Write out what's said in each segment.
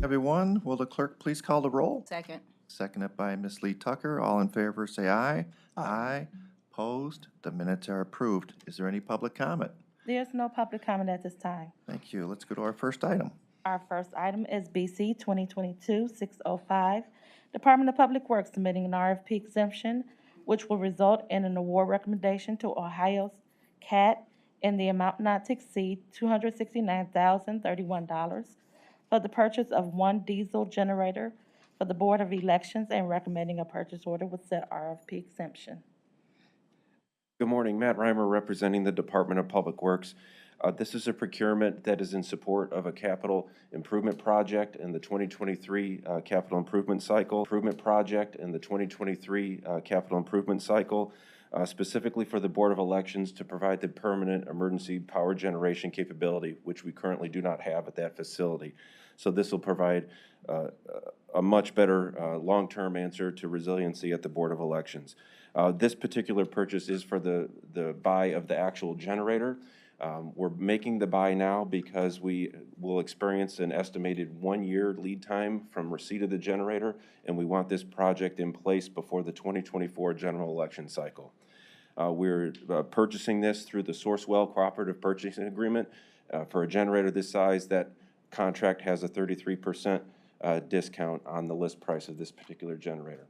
Everyone, will the clerk please call the roll? Second. Seconded by Ms. Lee Tucker. All in favor, say aye. Aye. Opposed? The minutes are approved. Is there any public comment? There's no public comment at this time. Thank you. Let's go to our first item. Our first item is BC 2022-605, Department of Public Works submitting an RFP exemption, which will result in an award recommendation to Ohio's CAT in the amount not to exceed $269,031 for the purchase of one diesel generator for the Board of Elections and recommending a purchase order with said RFP exemption. Good morning, Matt Reimer representing the Department of Public Works. This is a procurement that is in support of a capital improvement project in the 2023 capital improvement cycle. Specifically for the Board of Elections to provide the permanent emergency power generation capability, which we currently do not have at that facility. So this will provide a much better long-term answer to resiliency at the Board of Elections. This particular purchase is for the buy of the actual generator. We're making the buy now because we will experience an estimated 1-year lead time from receipt of the generator, and we want this project in place before the 2024 general election cycle. We're purchasing this through the Sourcewell Cooperative Purchasing Agreement. For a generator this size, that contract has a 33% discount on the list price of this particular generator.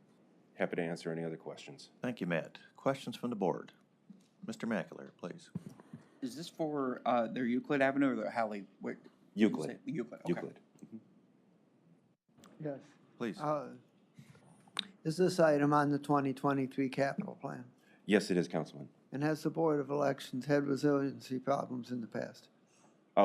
Happy to answer any other questions. Thank you, Matt. Questions from the board? Mr. Mackler, please. Is this for their Euclid Avenue or their Halley? Wait, Euclid. Euclid, okay. Euclid. Yes. Please. Is this item on the 2023 capital plan? Yes, it is, Councilman. And has the Board of Elections had resiliency problems in the past?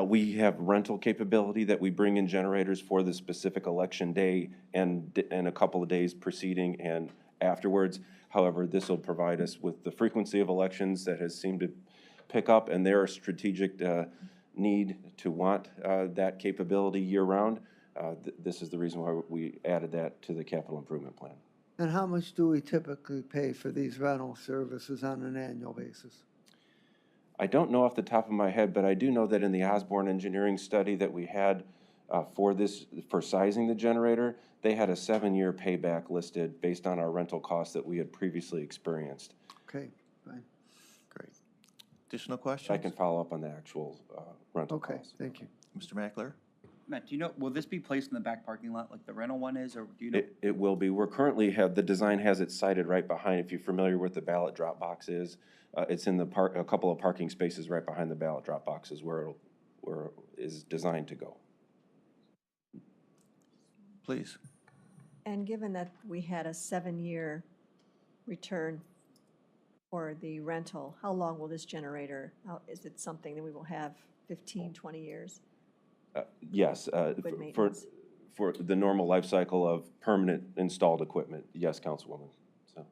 We have rental capability that we bring in generators for the specific election day and a couple of days preceding and afterwards. However, this will provide us with the frequency of elections that has seemed to pick up, and their strategic need to want that capability year-round. This is the reason why we added that to the capital improvement plan. And how much do we typically pay for these rental services on an annual basis? I don't know off the top of my head, but I do know that in the Osborne engineering study that we had for sizing the generator, they had a 7-year payback listed based on our rental costs that we had previously experienced. Okay, fine. Great. Additional questions? I can follow up on the actual rental Okay, costs. thank you. Mr. Mackler? Matt, do you know, will this be placed in the back parking lot like the rental one is, or do you know? It will be. We're currently the design has it sited right behind, if you're familiar with the ballot drop box is, it's in the a couple of parking spaces right behind the ballot drop boxes where it is designed to go. Please. And given that we had a 7-year return for the rental, how long will this generator, is it something that we will have 15, 20 years? Yes, Good maintenance. for the normal life cycle of permanent installed equipment. Yes, Councilwoman. So.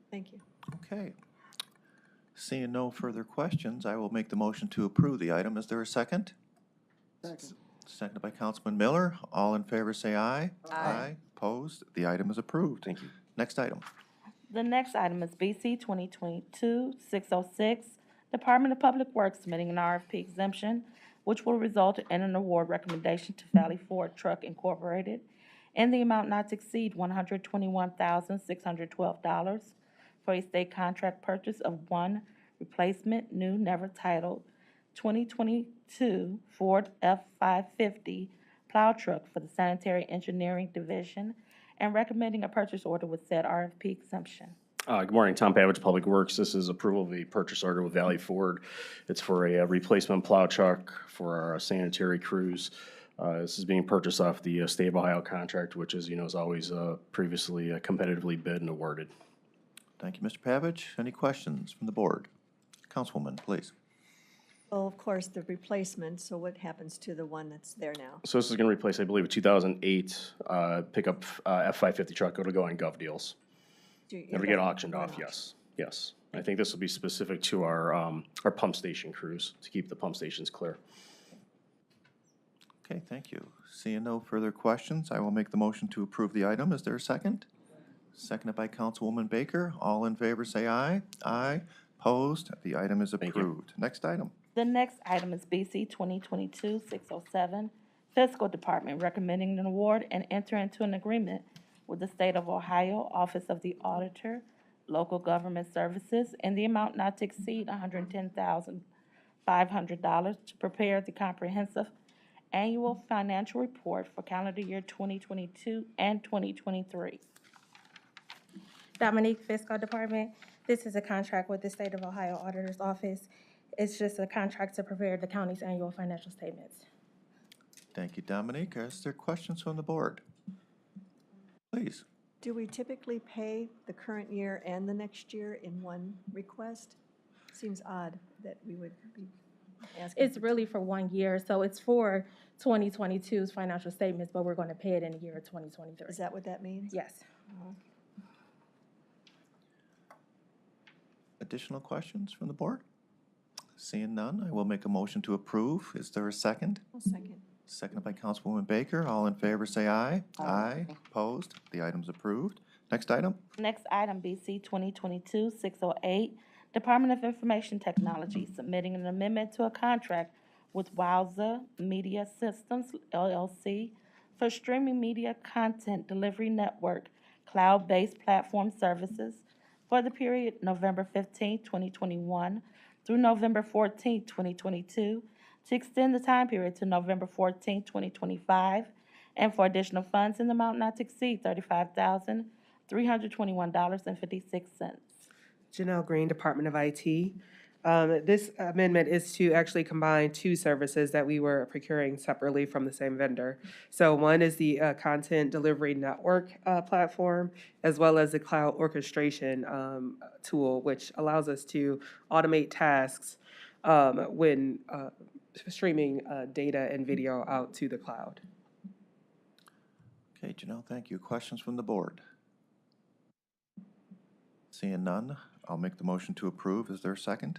Thank you. Okay. Seeing no further questions, I will make the motion to approve the item. Is there a second? Second. Seconded by Councilman Miller. All in favor say aye. Aye. Opposed? The item is approved. Thank you. Next item. The next item is BC 2022-606, Department of Public Works submitting an RFP exemption, which will result in an award recommendation to Valley Ford Truck Incorporated in the amount not to exceed $121,612 for a state contract purchase of one replacement new never titled 2022 Ford F-550 plow truck for the Sanitary Engineering Division and recommending a purchase order with said RFP exemption. Good morning, Tom Pavich, Public Works. This is approval of a purchase order with Valley Ford. It's for a replacement plow truck for our sanitary crews. This is being purchased off the State of Ohio contract, which, as you know, is always previously competitively bid and awarded. Thank you, Mr. Pavich. Any questions from the board? Councilwoman, please. Well, of course, the replacement, so what happens to the one that's there now? So this is going to replace, I believe, a 2008 pickup F-550 truck. It'll go on Gov Deals. It'll get auctioned off, yes, yes. I think this will be specific to our pump station crews, to keep the pump stations clear. Okay, thank you. Seeing no further questions, I will make the motion to approve the item. Is there a second? Seconded by Councilwoman Baker. All in favor say aye. Aye. Opposed? The item is Thank you. approved. Next item. The next item is BC 2022-607, Fiscal Department recommending an award and enter into an agreement with the State of Ohio Office of the Auditor, Local Government Services, in the amount not to exceed $110,500 to prepare the comprehensive annual financial report for calendar year 2022 and 2023. Dominique, Fiscal Department. This is a contract with the State of Ohio Auditor's Office. It's just a contract to prepare the county's annual financial statements. Thank you, Dominique. Is there questions from the board? Please. Do we typically pay the current year and the next year in one request? Seems odd that we would be asking. It's really for 1 year, so it's for 2022's financial statements, but we're going to pay it in the year of 2023. Is that what that means? Yes. Additional questions from the board? Seeing none, I will make a motion to approve. Is there a second? I'll second. Seconded by Councilwoman Baker. All in favor say aye. Aye. Opposed? The item's approved. Next item. Next item, BC 2022-608, Department of Information Technology submitting an amendment to a contract with Wowza Media Systems, LLC, for streaming media content delivery network, cloud-based platform services for the period November 15, 2021 through November 14, 2022, to extend the time period to November 14, 2025, and for additional funds in the amount not to exceed $35,321.56. Janelle Green, Department of IT. This amendment is to actually combine two services that we were procuring separately from the same vendor. So one is the content delivery network platform, as well as the cloud orchestration tool, which allows us to automate tasks when streaming data and video out to the cloud. Okay, Janelle, thank you. Questions from the board? Seeing none, I'll make the motion to approve. Is there a second?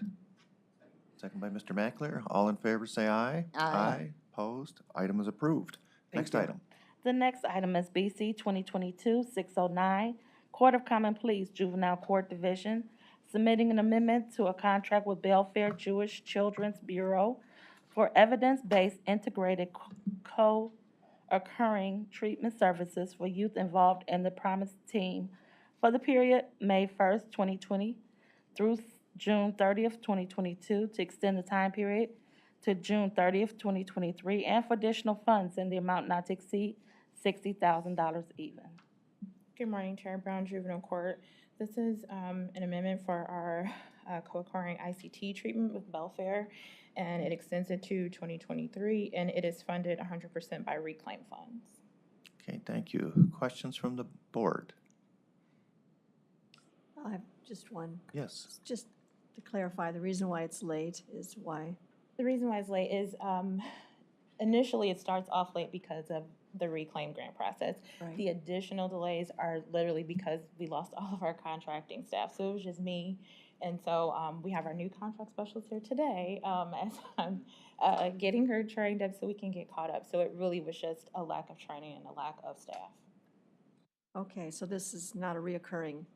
Second by Mr. Mackler. All in favor, say aye. Aye. Opposed? Item is approved. Next item. The next item is BC 2022-609, Court of Common Pleas Juvenile Court Division, submitting an amendment to a contract with Belfair Jewish Children's Bureau for evidence-based integrated co-occurring treatment services for youth involved in the Promise Team for the period May 1st, 2020 through June 30th, 2022, to extend the time period to June 30th, 2023, and for additional funds in the amount not to exceed $60,000 even. Good morning, Chair Brown, Juvenile Court. This is an amendment for our co-occurring ICT treatment with Belfair, and it extends it to 2023, and it is funded 100% by reclaim funds. Okay, thank you. Questions from the board? I have just one. Yes. Just to clarify, the reason why it's late is why? The reason why it's late is initially it starts off late because of the reclaim grant process. Right. The additional delays are literally because we lost all of our contracting staff. So it was just me. And so we have our new contract specialist here today as I'm getting her trained up so we can get caught up. So it really was just a lack of training and a lack of staff. Okay, so this is not a reoccurring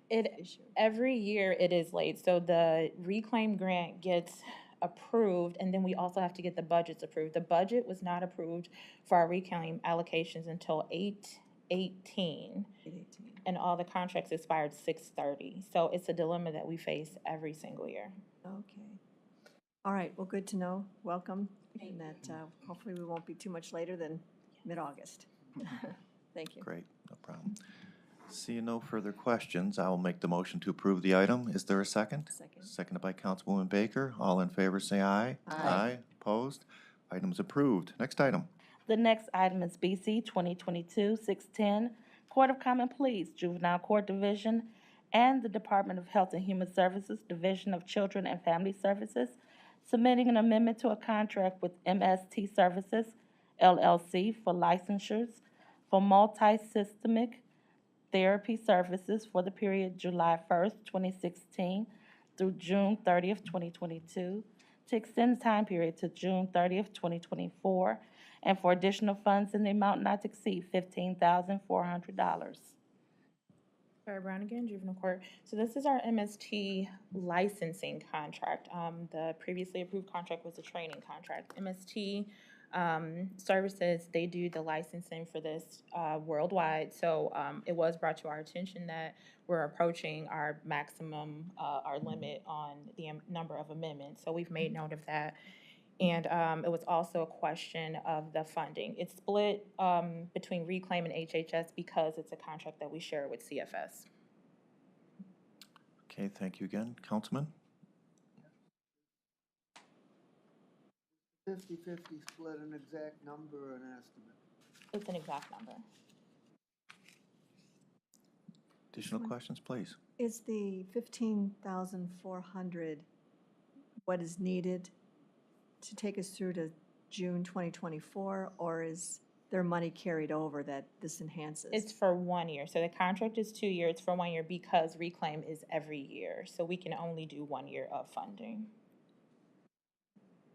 issue. Every year it is late. So the reclaim grant gets approved, and then we also have to get the budgets approved. The budget was not approved for our reclaim allocations until 8/18, and all the contracts expired 6/30. So it's a dilemma that we face every single year. Okay. All right, well, good to know. Welcome. And that hopefully we won't be too much later than mid-August. Thank you. Great, no problem. Seeing no further questions, I will make the motion to approve the item. Is there a second? Second. Seconded by Councilwoman Baker. All in favor, say aye. Aye. Opposed? Item is approved. Next item. The next item is BC 2022-610, Court of Common Pleas Juvenile Court Division and the Department of Health and Human Services Division of Children and Family Services, submitting an amendment to a contract with MST Services, LLC, for licensures for multi-systemic therapy services for the period July 1st, 2016 through June 30th, 2022, to extend the time period to June 30th, 2024, and for additional funds in the amount not to exceed $15,400. Sarah Brown again, Juvenile Court. So this is our MST licensing contract. The previously approved contract was a training contract. MST services, they do the licensing for this worldwide. So it was brought to our attention that we're approaching our maximum, our limit on the number of amendments. So we've made note of that. And it was also a question of the funding. It's split between Reclaim and HHS because it's a contract that we share with CFS. Okay, thank you again. Councilman? 50/50 split, an exact number or an estimate? It's an exact number. Additional questions, please? Is the 15,400 what is needed to take us through to June 2024, or is there money carried over that this enhances? It's for 1 year. So the contract is 2 years. It's for 1 year because Reclaim is every year. So we can only do 1 year of funding.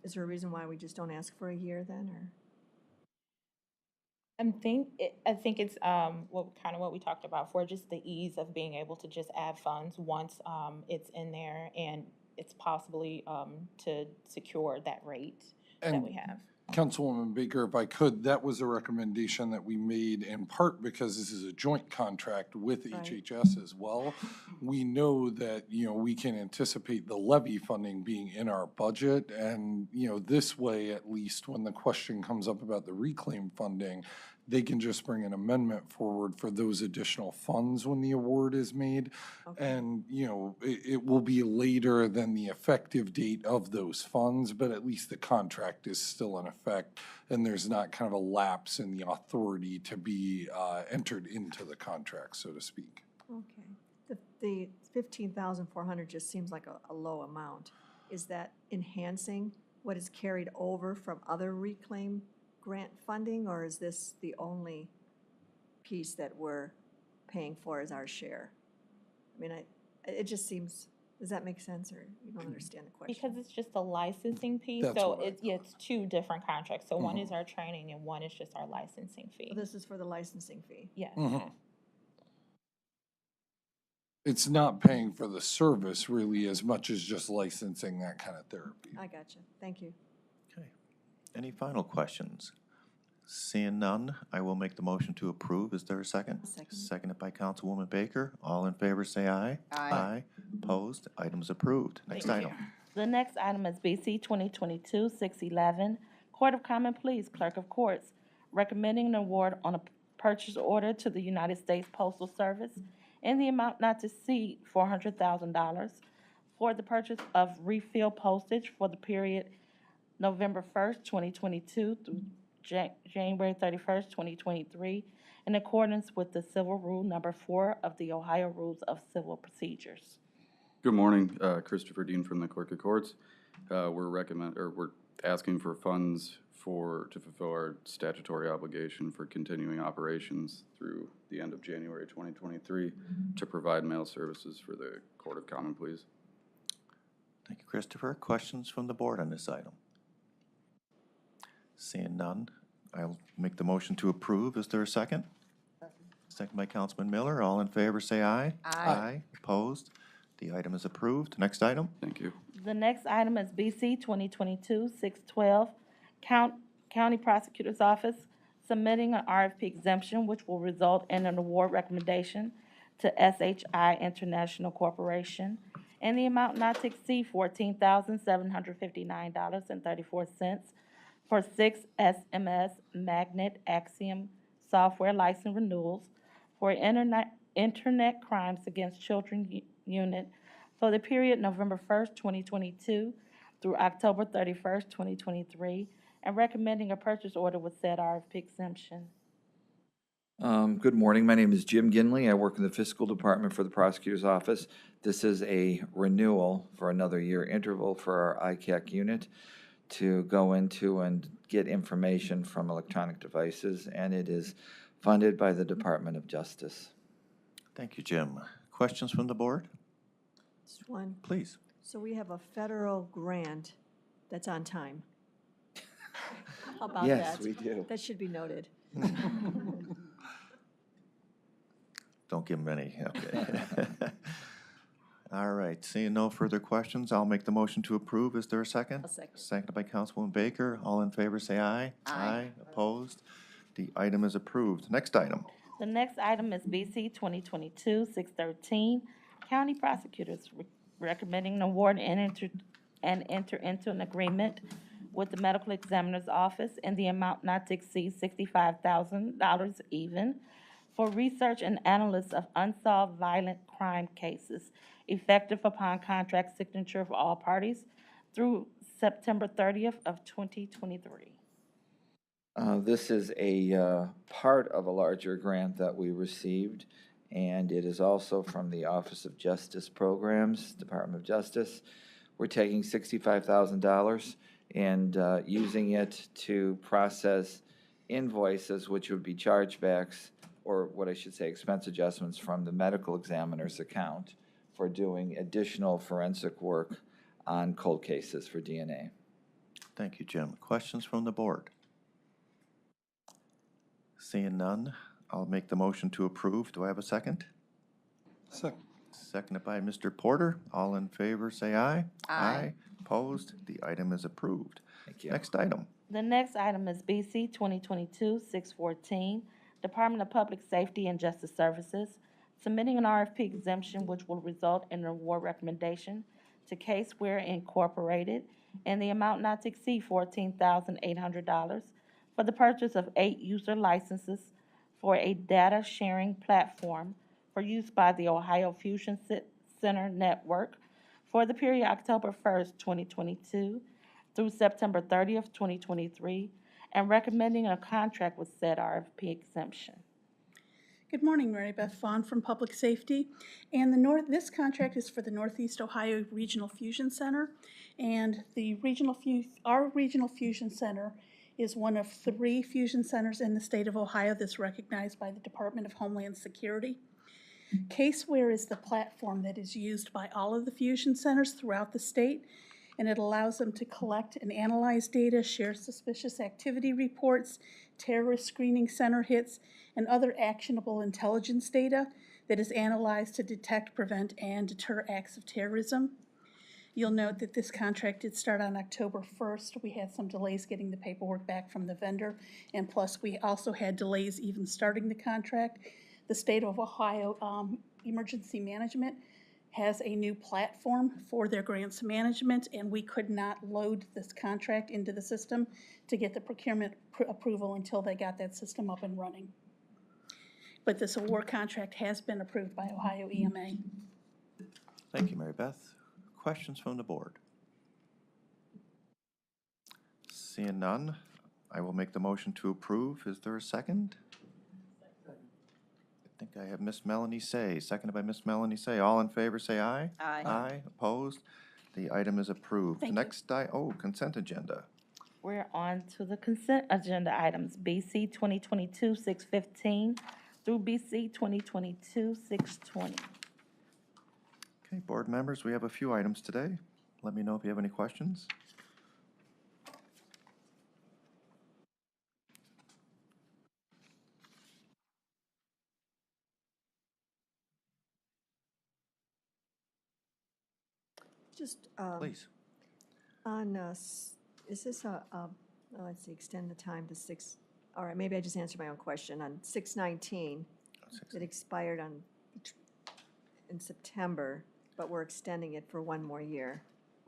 Is there a reason why we just don't ask for a year then, or? I think it's what we talked about for just the ease of being able to just add funds once it's in there, and it's possibly to secure that rate that we have. Councilwoman Baker, if I could, that was a recommendation that we made in part because this is a joint contract with Right. HHS as well. We know that, we can anticipate the levy funding being in our budget. And, this way, at least when the question comes up about the reclaim funding, they can just bring an amendment forward for those additional funds when the award is made. And, you know, it will be later than the effective date of those funds, but at least the contract is still in effect, and there's not kind of a lapse in the authority to be entered into the contract, so to speak. Okay. The 15,400 just seems like a low amount. Is that enhancing what is carried over from other reclaim grant funding, or is this the only piece that we're paying for as our share? I mean, it just seems, does that make sense, or you don't understand the question? Because it's just a licensing piece, That's so what I it's two different contracts. So one is our training and one is just our licensing fee. So this is for the licensing fee. Yes. It's not paying for the service really as much as just licensing that kind of therapy. I got you. Thank you. Okay. Any final questions? Seeing none, I will make the motion to approve. Is there a second? Second. Seconded by Councilwoman Baker. All in favor, say aye. Aye. Opposed? Item's approved. Next item. The next item is BC 2022-611, Court of Common Pleas, Clerk of Courts, recommending an award on a purchase order to the United States Postal Service in the amount not to exceed $400,000 for the purchase of refill postage for the period November 1st, 2022 through January 31st, 2023, in accordance with the Civil Rule Number 4 of the Ohio Rules of Civil Procedures. Good morning, Christopher Dean from the Clerk of Courts. We're asking for funds to fulfill our statutory obligation for continuing operations through the end of January 2023 to provide mail services for the Court of Common Pleas. Thank you, Christopher. Questions from the board on this item? Seeing none, I'll make the motion to approve. Is there a second? Second by Councilman Miller. All in favor, say aye. Aye. Opposed? The item is approved. Next item. Thank you. The next item is BC 2022-612, County Prosecutor's Office submitting an RFP exemption which will result in an award recommendation to SHI International Corporation in the amount not to exceed $14,759.34 for 6 SMS Magnet Axiom software license renewals for Internet Crimes Against Children Unit for the period November 1st, 2022 through October 31st, 2023, and recommending a purchase order with said RFP exemption. Good morning. My name is Jim Ginley. I work in the Fiscal Department for the Prosecutor's Office. This is a renewal for another year interval for our ICAC unit to go into and get information from electronic devices, and it is funded by the Department of Justice. Thank you, Jim. Questions from the board? Just one. Please. So we have a federal grant that's on time. How about that? Yes, we do. That should be noted. Don't give them any. Okay. All right. Seeing no further questions, I'll make the motion to approve. Is there a second? A second. Seconded by Councilwoman Baker. All in favor, say aye. Aye. Opposed? The item is approved. Next item. The next item is BC 2022-613, County Prosecutors recommending an award and enter into an agreement with the Medical Examiner's Office in the amount not to exceed $65,000 even for research and analysis of unsolved violent crime cases, effective upon contract signature for all parties through September 30th of 2023. This is a part of a larger grant that we received, and it is also from the Office of Justice Programs, Department of Justice. We're taking $65,000 and using it to process invoices, which would be chargebacks, or what I should say, expense adjustments from the medical examiner's account for doing additional forensic work on cold cases for DNA. Thank you, Jim. Questions from the board? Seeing none, I'll make the motion to approve. Do I have a second? Second. Seconded by Mr. Porter. All in favor, say aye. Aye. Opposed? The item is approved. Thank you. Next item. The next item is BC 2022-614, Department of Public Safety and Justice Services, submitting an RFP exemption which will result in an award recommendation to Caseware Incorporated in the amount not to exceed $14,800 for the purchase of 8 user licenses for a data sharing platform for use by the Ohio Fusion Center Network for the period October 1st, 2022 through September 30th, 2023, and recommending a contract with said RFP exemption. Good morning, Mary Beth Vaughn from Public Safety. And this contract is for the Northeast Ohio Regional Fusion Center. And our Regional Fusion Center is one of 3 fusion centers in the state of Ohio that's recognized by the Department of Homeland Security. Caseware is the platform that is used by all of the fusion centers throughout the state, and it allows them to collect and analyze data, share suspicious activity reports, terrorist screening center hits, and other actionable intelligence data that is analyzed to detect, prevent, and deter acts of terrorism. You'll note that this contract did start on October 1st. We had some delays getting the paperwork back from the vendor, and plus we also had delays even starting the contract. The state of Ohio Emergency Management has a new platform for their grants management, and we could not load this contract into the system to get the procurement approval until they got that system up and running. But this award contract has been approved by Ohio EMA. Thank you, Mary Beth. Questions from the board? Seeing none, I will make the motion to approve. Is there a second? I think I have Miss Melanie Say, seconded by Miss Melanie Say. All in favor, say aye. Aye. Aye. Opposed? The item is approved. Thank you. Next, consent agenda. We're on to the consent agenda items, BC 2022-615 through BC 2022-620. Okay, board members, we have a few items today. Let me know if you have any questions. Just Please. on, is this let's see, extend the time to 6, all right, maybe I just answered my own question. On 6/19, it expired in September, but we're extending it for 1 more year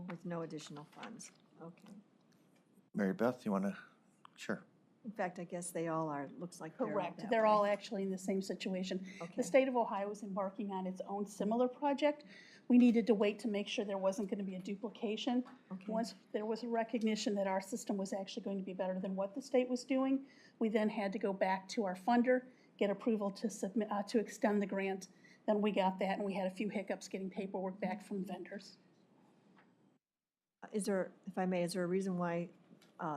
with no additional funds. Okay. Mary Beth, you want to? Sure. In fact, I guess they all are, looks like they're Correct. that They're way. all actually in the same situation. Okay. The state of Ohio is embarking on its own similar project. We needed to wait to make sure there wasn't going to be a duplication. Okay. Once there was a recognition that our system was actually going to be better than what the state was doing, we then had to go back to our funder, get approval to submit, to extend the grant. Then we got that, and we had a few hiccups getting paperwork back from vendors. Is there, if I may, is there a reason why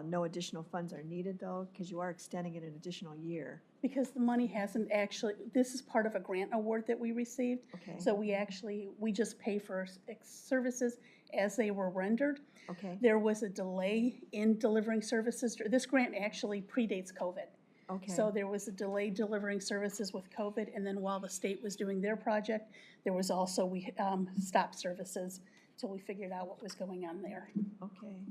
no additional funds are needed, though? Because you are extending it an additional year. Because the money hasn't actually, this is part of a grant award that we received. Okay. So we just pay for services as they were rendered. Okay. There was a delay in delivering services. This grant actually predates COVID. Okay. So there was a delay delivering services with COVID, and then while the state was doing their project, there was also, we stopped services till we figured out what was going on there. Okay.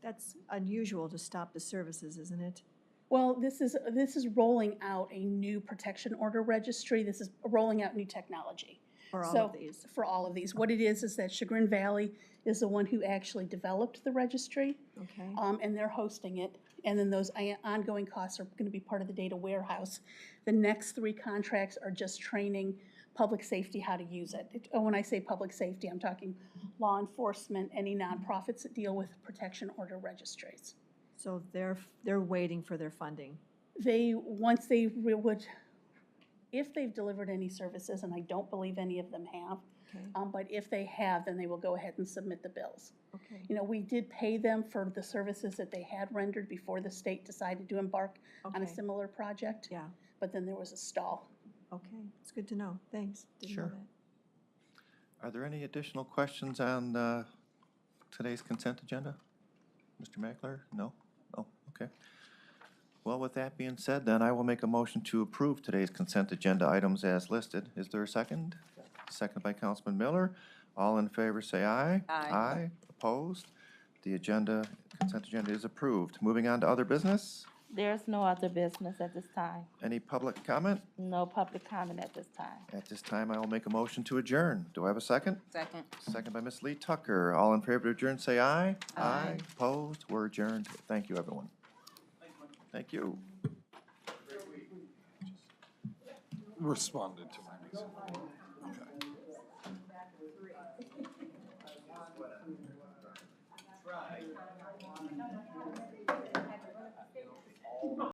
That's unusual to stop the services, isn't it? Well, this is rolling out a new protection order registry. This is rolling out new technology. For all of these? For all of these. What it is that Chagrin Valley is the one who actually developed the registry. Okay. And they're hosting it. And then those ongoing costs are going to be part of the data warehouse. The next 3 contracts are just training public safety how to use it. When I say public safety, I'm talking law enforcement, any nonprofits that deal with protection order registries. So they're waiting for their funding? Once they would, if they've delivered any services, and I don't believe any of them have, Okay. But if they have, then they will go ahead and submit the bills. Okay. You know, we did pay them for the services that they had rendered before the state decided to embark on a Okay. similar project. Yeah. But then there was a stall. Okay. It's good to know. Thanks. Didn't know Sure. that. Are there any additional questions on today's consent agenda? Mr. Mackler? No? Oh, okay. Well, with that being said, then I will make a motion to approve today's consent agenda items as listed. Is there a second? Second by Councilman Miller. All in favor, say aye. Aye. Aye. Opposed? The consent agenda is approved. Moving on to other business. There's no other business at this time. Any public comment? No public comment at this time. At this time, I will make a motion to adjourn. Do I have a second? Second. Second by Ms. Lee Tucker. All in favor to adjourn, say aye. Aye. Opposed? We're adjourned. Thank you, everyone. Thank you. Responded to my recent.